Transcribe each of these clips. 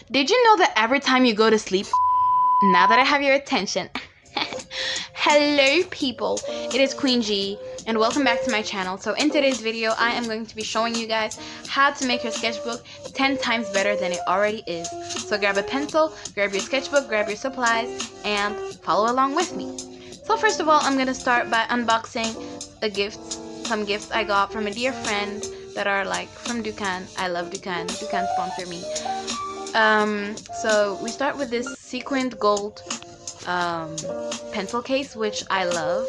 Did you know that every time you go to sleep, now that I have your attention, hello people, it is Queen G and welcome back to my channel. So in today's video, I am going to be showing you guys how to make your sketchbook 10 times better than it already is. So grab a pencil, grab your sketchbook, grab your supplies, and follow along with me. So first of all, I'm going to start by unboxing some gifts I got from a dear friend that are like from Dukan. I love Dukan. Dukan sponsor me. So we start with this sequined gold pencil case, which I love.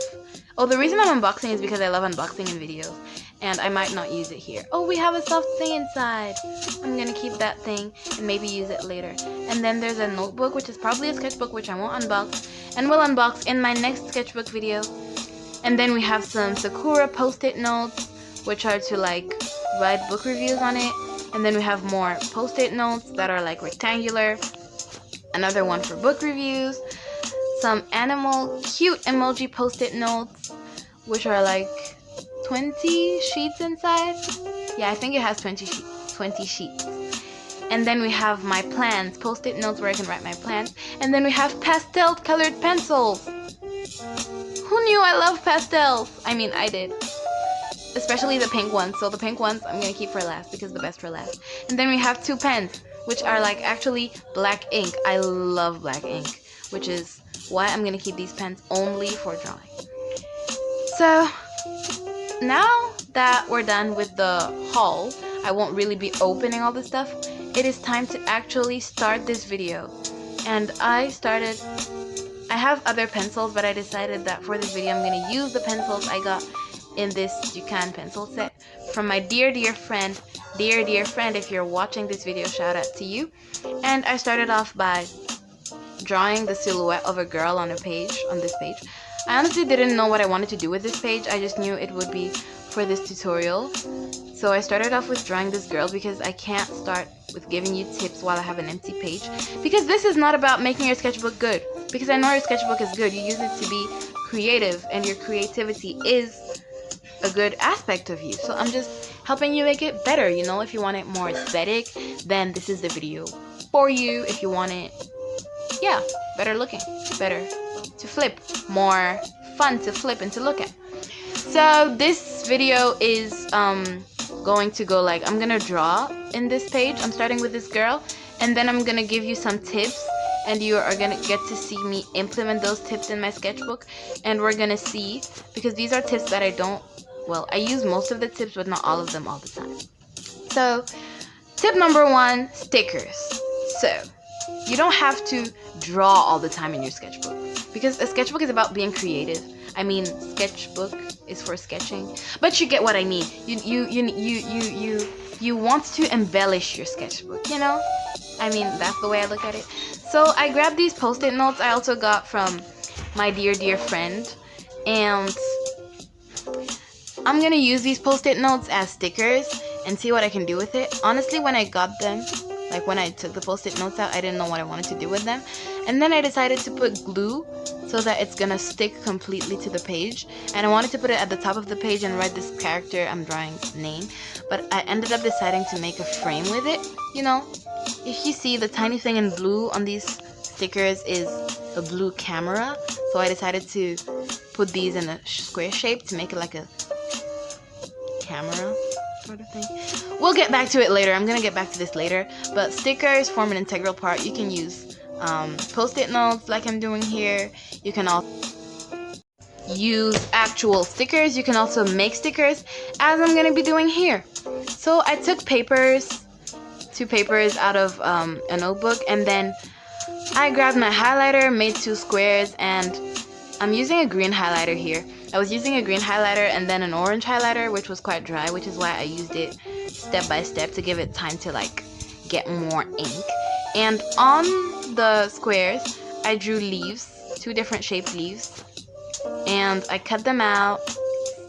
Oh, the reason I'm unboxing is because I love unboxing in videos, and I might not use it here. Oh, we have a soft thing inside. I'm gonna keep that thing and maybe use it later. And then there's a notebook, which is probably a sketchbook, which I won't unbox, and will unbox in my next sketchbook video. And then we have some Sakura post-it notes, which are to like write book reviews on it. And then we have more post-it notes that are like rectangular. Another one for book reviews. Some animal cute emoji post-it notes, which are like 20 sheets inside. Yeah, I think it has 20 sheets. And then we have my plans, post-it notes where I can write my plans. And then we have pastel colored pencils. Who knew I love pastels? I mean, I did. Especially the pink ones. So the pink ones I'm gonna keep for last because the best for last. And then we have two pens, which are like actually black ink. I love black ink, which is why I'm gonna keep these pens only for drawing. So now that we're done with the haul, I won't really be opening all this stuff. It is time to actually start this video. And I have other pencils, but I decided that for this video I'm gonna use the pencils I got in this Dukan pencil set from my dear friend. Dear friend, if you're watching this video, shout out to you. And I started off by drawing the silhouette of a girl on this page. I honestly didn't know what I wanted to do with this page. I just knew it would be for this tutorial. So I started off with drawing this girl because I can't start with giving you tips while I have an empty page, because this is not about making your sketchbook good, because I know your sketchbook is good. You use it to be creative, and your creativity is a good aspect of you. So I'm just helping you make it better. You know, if you want it more aesthetic, then this is the video for you. If you want it, yeah, better looking, better to flip, more fun to flip and to look at. So this video is going to go like, I'm gonna draw in this page. I'm starting with this girl, and then I'm gonna give you some tips, and you are gonna get to see me implement those tips in my sketchbook. And we're gonna see, because these are tips that I use most of the tips, but not all of them all the time. So tip number 1, stickers. So you don't have to draw all the time in your sketchbook, because a sketchbook is about being creative. I mean, sketchbook is for sketching, but you get what I mean. You want to embellish your sketchbook, you know? I mean, that's the way I look at it. So I grabbed these post-it notes I also got from my dear friend, and I'm gonna use these post-it notes as stickers and see what I can do with it. Honestly, when I got them, like when I took the post-it notes out, I didn't know what I wanted to do with them. And then I decided to put glue so that it's gonna stick completely to the page. And I wanted to put it at the top of the page and write this character I'm drawing's name. But I ended up deciding to make a frame with it. You know, if you see, the tiny thing in blue on these stickers is a blue camera. So I decided to put these in a square shape to make it like a camera sort of thing. We'll get back to it later. I'm gonna get back to this later. But stickers form an integral part. You can use post-it notes like I'm doing here. You can also use actual stickers. You can also make stickers, as I'm gonna be doing here. So I took two papers out of a notebook, and then I grabbed my highlighter, made 2 squares, and I'm using a green highlighter here. I was using a green highlighter and then an orange highlighter, which was quite dry, which is why I used it step by step to give it time to like get more ink. And on the squares, I drew leaves, 2 different shaped leaves, and I cut them out,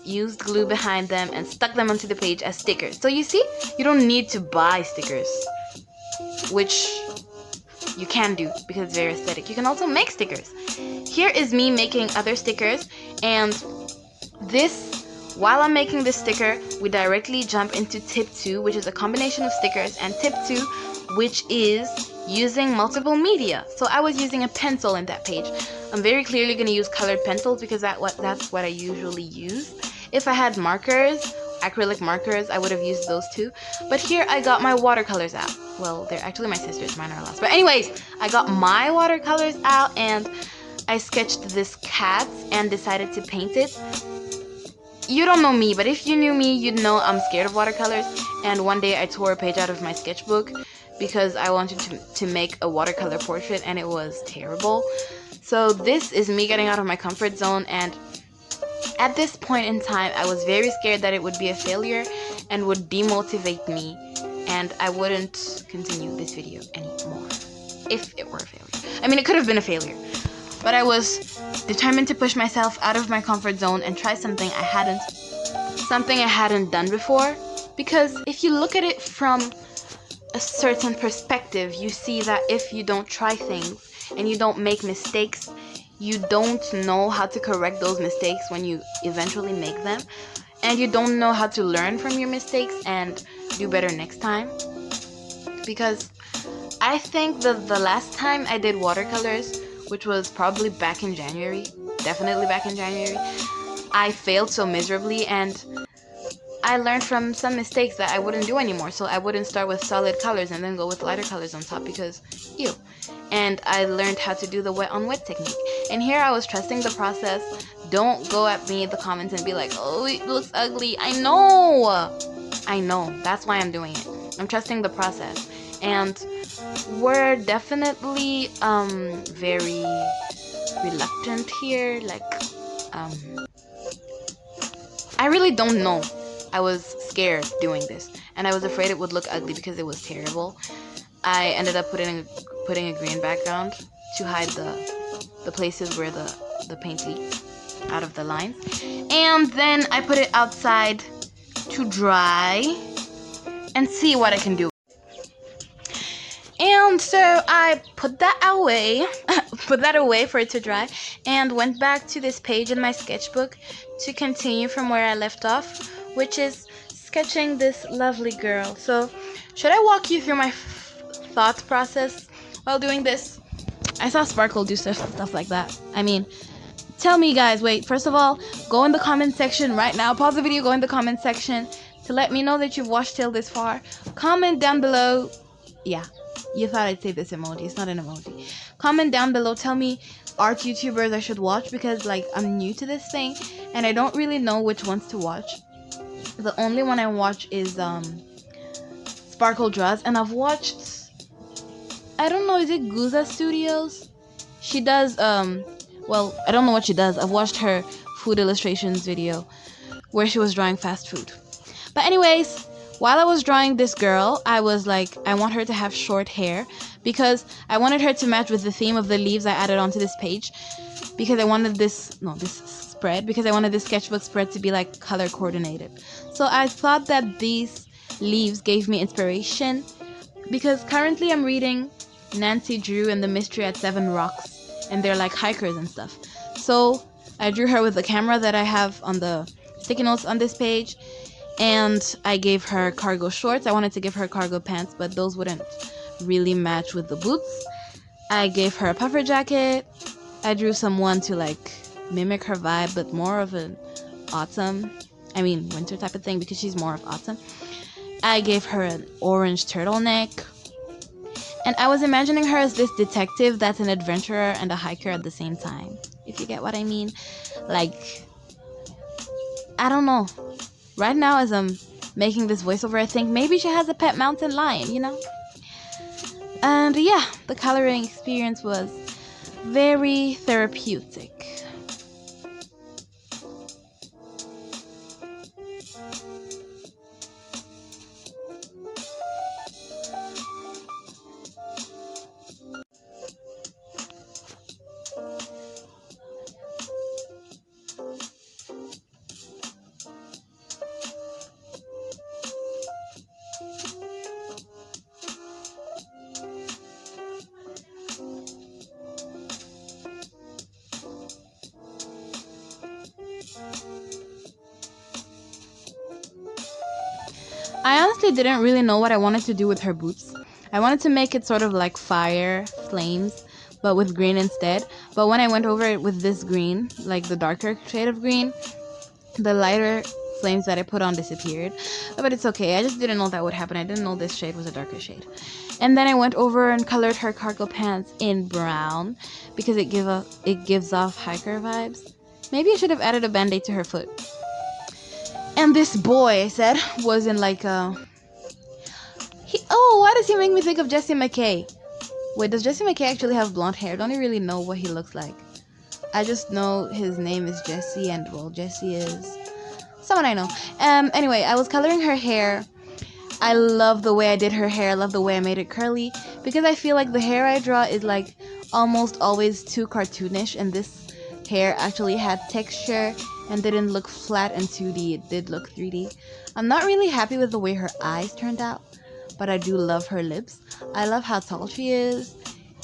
used glue behind them, and stuck them onto the page as stickers. So you see, you don't need to buy stickers, which you can do because it's very aesthetic. You can also make stickers. Here is me making other stickers, and while I'm making this sticker, we directly jump into tip 2, which is a combination of stickers, and tip 2, which is using multiple media. So I was using a pencil in that page. I'm very clearly going to use colored pencils because that's what I usually use. If I had markers, acrylic markers, I would have used those too. But here I got my watercolors out. Well, they're actually my sister's, mine are lost. But anyways, I got my watercolors out and I sketched this cat and decided to paint it. You don't know me, but if you knew me, you'd know I'm scared of watercolors. And one day I tore a page out of my sketchbook because I wanted to make a watercolor portrait and it was terrible. So this is me getting out of my comfort zone, and at this point in time I was very scared that it would be a failure and would demotivate me and I wouldn't continue this video anymore if it were a failure. I mean, it could have been a failure, but I was determined to push myself out of my comfort zone and try something I hadn't done before. Because if you look at it from a certain perspective, you see that if you don't try things and you don't make mistakes, you don't know how to correct those mistakes when you eventually make them, and you don't know how to learn from your mistakes and do better next time. Because I think the last time I did watercolors, which was probably back in January, definitely back in January, I failed so miserably, and I learned from some mistakes that I wouldn't do anymore. So I wouldn't start with solid colors and then go with lighter colors on top because ew. And I learned how to do the wet on wet technique. And here I was trusting the process. Don't go at me in the comments and be like, oh, it looks ugly. I know. That's why I'm doing it. I'm trusting the process. And we're definitely very reluctant here. Like, I really don't know. I was scared doing this, and I was afraid it would look ugly because it was terrible. I ended up putting a green background to hide the places where the paint leaked out of the lines. And then I put it outside to dry and see what I can do. And so I put that away for it to dry, and went back to this page in my sketchbook to continue from where I left off, which is sketching this lovely girl. So should I walk you through my thought process while doing this? I saw Sparkle do stuff like that. I mean, tell me, guys. Wait, first of all, go in the comment section right now. Pause the video, go in the comment section to let me know that you've watched till this far. Comment down below. Yeah, you thought I'd say this emoji. It's not an emoji. Comment down below. Tell me art YouTubers I should watch, because like I'm new to this thing and I don't really know which ones to watch. The only one I watch is Sparkle Draws, and I've watched, I don't know, is it Guza Studios? She does well, I don't know what she does. I've watched her food illustrations video where she was drawing fast food. But anyways, while I was drawing this girl, I was like, I want her to have short hair because I wanted her to match with the theme of the leaves I added onto this page, because I wanted this sketchbook spread to be like color coordinated. So I thought that these leaves gave me inspiration, because currently I'm reading Nancy Drew and the Mystery at 7 Rocks, and they're like hikers and stuff. So I drew her with the camera that I have on the sticky notes on this page, and I gave her cargo shorts. I wanted to give her cargo pants, but those wouldn't really match with the boots. I gave her a puffer jacket. I drew someone to like mimic her vibe, but more of an winter type of thing, because she's more of autumn. I gave her an orange turtleneck, and I was imagining her as this detective that's an adventurer and a hiker at the same time, if you get what I mean. Like, I don't know. Right now, as I'm making this voiceover, I think maybe she has a pet mountain lion, you know? And yeah, the coloring experience was very therapeutic. I honestly didn't really know what I wanted to do with her boots. I wanted to make it sort of like fire flames, but with green instead. But when I went over it with this green, like the darker shade of green, the lighter flames that I put on disappeared. But it's okay, I just didn't know that would happen. I didn't know this shade was a darker shade. And then I went over and colored her cargo pants in brown because it gives off hiker vibes. Maybe I should have added a band-aid to her foot. And this boy, I said, was in like a... why does he make me think of Jesse McKay? Wait, does Jesse McKay actually have blonde hair? I don't really know what he looks like. I just know his name is Jesse, and well, Jesse is someone I know. Anyway, I was coloring her hair. I love the way I did her hair. I love the way I made it curly, because I feel like the hair I draw is like almost always too cartoonish, and this hair actually had texture and didn't look flat and 2D. It did look 3D. I'm not really happy with the way her eyes turned out, but I do love her lips. I love how tall she is,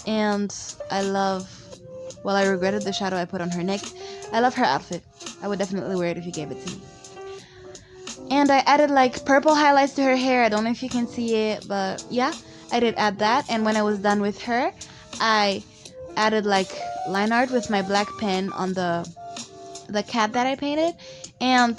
and I regretted the shadow I put on her neck. I love her outfit. I would definitely wear it if you gave it to me. And I added like purple highlights to her hair. I don't know if you can see it, but yeah, I did add that. And when I was done with her, I added like line art with my black pen on the cat that I painted. And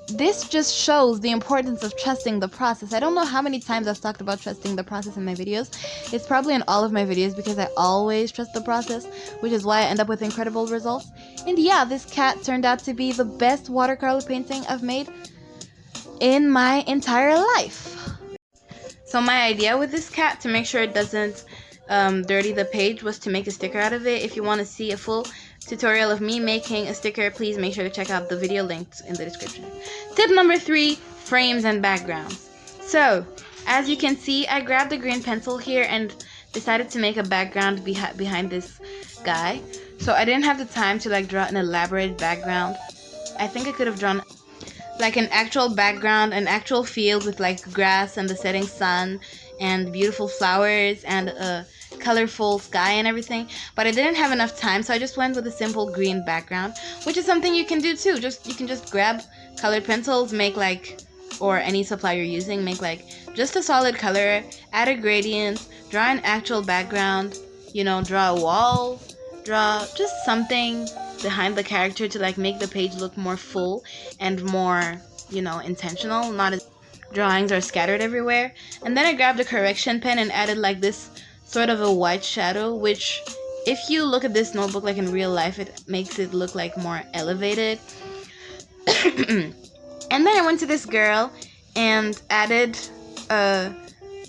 this just shows the importance of trusting the process. I don't know how many times I've talked about trusting the process in my videos. It's probably in all of my videos because I always trust the process, which is why I end up with incredible results. And yeah, this cat turned out to be the best watercolor painting I've made in my entire life. So my idea with this cat, to make sure it doesn't dirty the page, was to make a sticker out of it. If you want to see a full tutorial of me making a sticker, please make sure to check out the video links in the description. Tip number 3, frames and backgrounds. So as you can see, I grabbed a green pencil here and decided to make a background behind this guy. So I didn't have the time to like draw an elaborate background. I think I could have drawn like an actual background, an actual field with like grass and the setting sun and beautiful flowers and a colorful sky and everything, but I didn't have enough time, so I just went with a simple green background, which is something you can do too. You can just grab colored pencils, make like, or any supply you're using, make like just a solid color, add a gradient, draw an actual background, you know, draw a wall, draw just something behind the character to like make the page look more full and more, you know, intentional, not as drawings are scattered everywhere. And then I grabbed a correction pen and added like this sort of a white shadow, which if you look at this notebook like in real life, it makes it look like more elevated. And then I went to this girl and added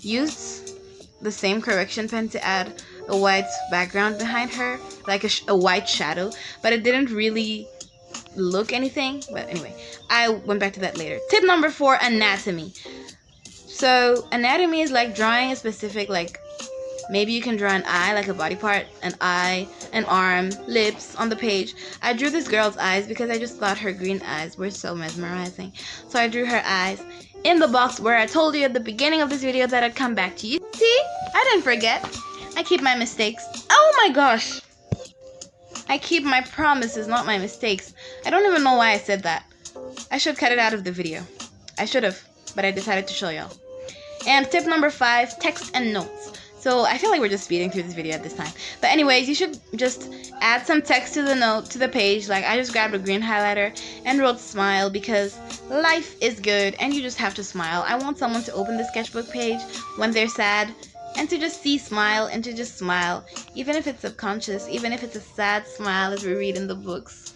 used the same correction pen to add a white background behind her, like a white shadow, but it didn't really look anything. But anyway, I went back to that later. Tip number 4, anatomy. So anatomy is like drawing a specific, like maybe you can draw an eye, like a body part, an eye, an arm, lips on the page. I drew this girl's eyes because I just thought her green eyes were so mesmerizing. So I drew her eyes in the box where I told you at the beginning of this video that I'd come back to you. See? I didn't forget. I keep my mistakes. Oh my gosh! I keep my promises, not my mistakes. I don't even know why I said that. I should cut it out of the video. I should have, but I decided to show y'all. And tip number 5, text and notes. So I feel like we're just speeding through this video at this time. But anyways, you should just add some text to the page. Like I just grabbed a green highlighter and wrote smile because life is good and you just have to smile. I want someone to open the sketchbook page when they're sad and to just see smile and to just smile. Even if it's subconscious, even if it's a sad smile as we read in the books.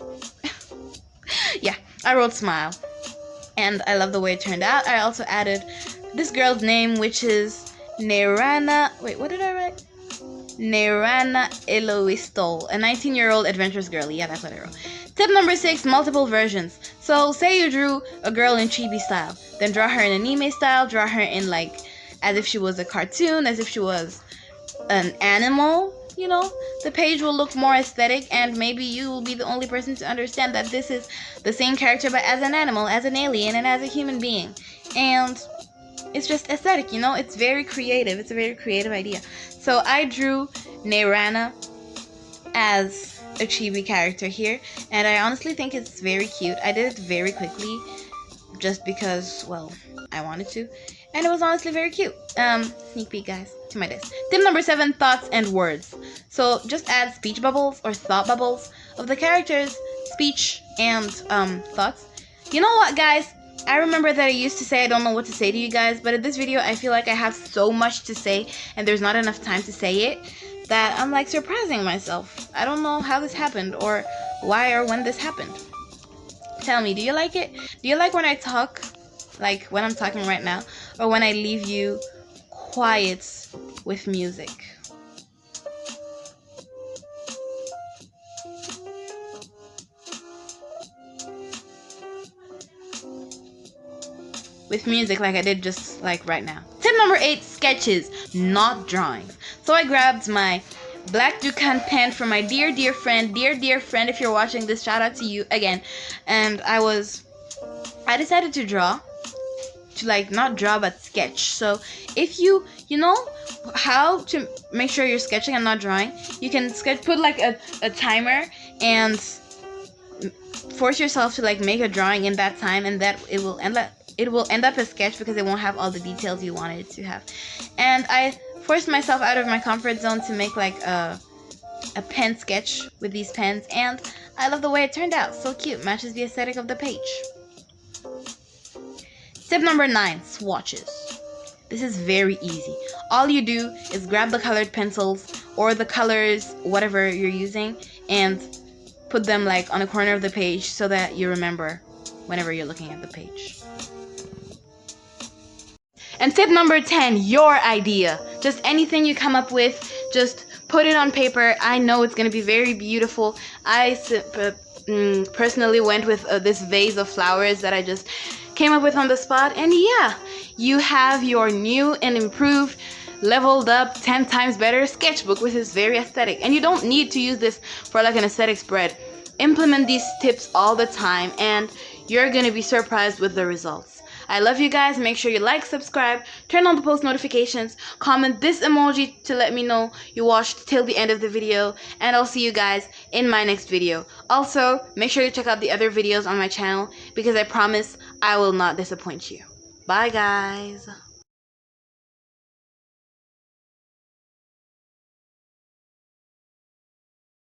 Yeah, I wrote smile. And I love the way it turned out. I also added this girl's name, which is Nerana, wait, what did I write? Nerana Eloisto, a 19-year-old adventurous girly. Yeah, that's what I wrote. Tip number 6, multiple versions. So say you drew a girl in chibi style, then draw her in anime style, draw her in like as if she was a cartoon, as if she was an animal, you know, the page will look more aesthetic, and maybe you will be the only person to understand that this is the same character but as an animal, as an alien, and as a human being. And it's just aesthetic, you know, it's very creative. It's a very creative idea. So I drew Nerana as a chibi character here, and I honestly think it's very cute. I did it very quickly just because, well, I wanted to, and it was honestly very cute. Sneak peek, guys, to my desk. Tip number 7: thoughts and words. So just add speech bubbles or thought bubbles of the characters' speech and thoughts. You know what, guys? I remember that I used to say I don't know what to say to you guys, but in this video I feel like I have so much to say and there's not enough time to say it that I'm like surprising myself. I don't know how this happened or why or when this happened. Tell me, do you like it? Do you like when I talk, like when I'm talking right now, or when I leave you quiet with music? With music like I did just like right now. Tip number 8: sketches, not drawings. So I grabbed my black Dukan pen from my dear friend, if you're watching this, shout out to you again. And I decided to draw, to like not draw but sketch. So if you know how to make sure you're sketching and not drawing, you can put like a timer and force yourself to like make a drawing in that time, and that it will end up a sketch because it won't have all the details you wanted it to have. And I forced myself out of my comfort zone to make like a pen sketch with these pens, and I love the way it turned out. So cute, matches the aesthetic of the page. Tip number 9: swatches. This is very easy. All you do is grab the colored pencils or the colors, whatever you're using, and put them like on a corner of the page so that you remember whenever you're looking at the page. And tip number 10: your idea. Just anything you come up with, just put it on paper. I know it's going to be very beautiful. I personally went with this vase of flowers that I just came up with on the spot. And yeah, you have your new and improved, leveled up, 10 times better sketchbook, which is very aesthetic. And you don't need to use this for like an aesthetic spread. Implement these tips all the time and you're going to be surprised with the results. I love you guys. Make sure you like, subscribe, turn on the post notifications, comment this emoji to let me know you watched till the end of the video, and I'll see you guys in my next video. Also, make sure you check out the other videos on my channel because I promise I will not disappoint you. Bye, guys.